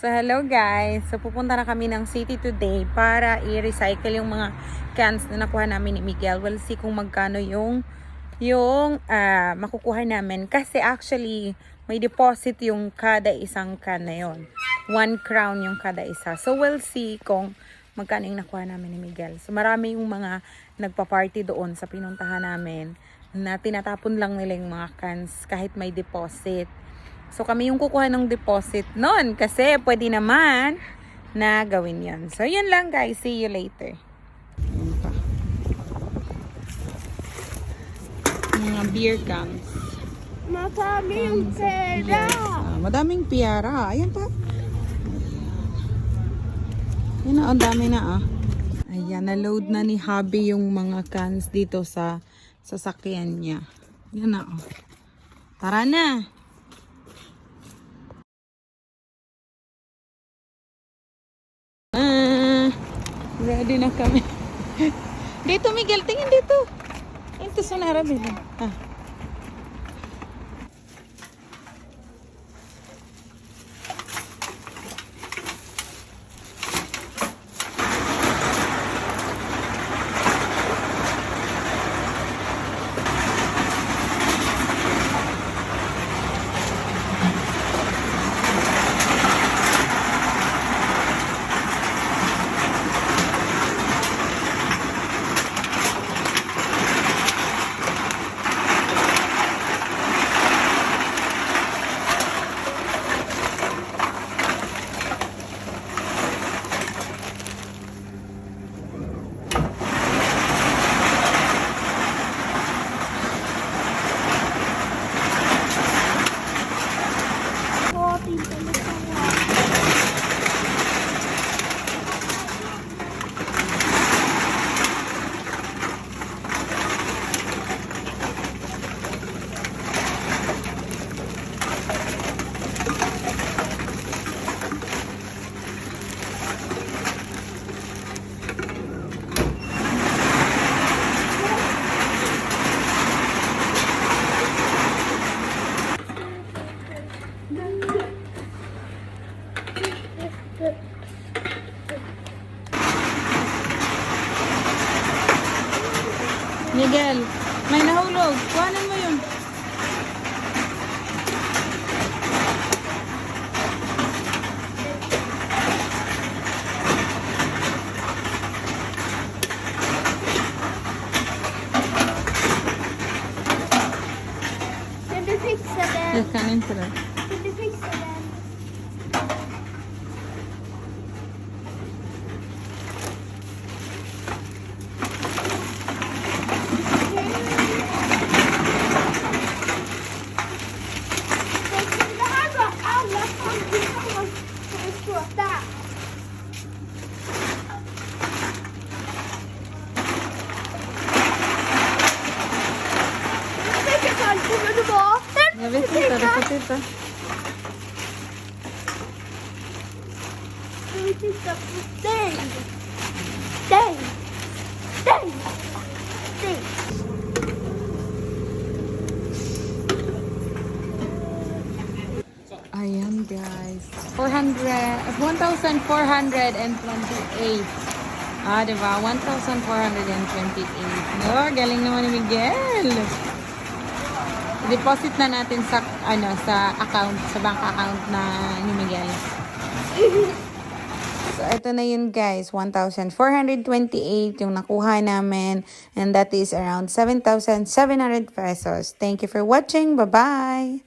So hello guys, so pupunta na kami ng city today para i-recycle yung mga cans na nakuha namin ni Miguel. We'll see kung magkano yung makukuha namin. Kasi actually, may deposit yung kada isang can na yun. 1 crown yung kada isa. So we'll see kung magkano yung nakuha namin ni Miguel. So marami yung mga nagpa-party doon sa pinuntahan namin na tinatapon lang nila yung mga cans kahit may deposit. So, kami yung kukuha ng deposit nun kasi pwede naman na gawin yon. So, yun lang guys. See you later. Yun pa. Mga beer cans. Madaming pera. Madaming piyara. Ayan pa. Ayan na, ang dami na ah. Ayan, na-load na ni Hubby yung mga cans dito sa sasakyan niya. Yan na oh. Tara na. Ready na kami. Dito Miguel, tingin dito. Ito sa narabi. Miguel, may nahulog. Kuhanan mo yun. Kanin sila. Receta. Ayan guys. 1,428. Diba? 1,428. No, galing naman ni Miguel. Deposit na natin sa account, sa bank account na ni Miguel. So, ito na yun guys. 1,428 yung nakuha namin. And that is around 7,700 pesos. Thank you for watching. Bye-bye!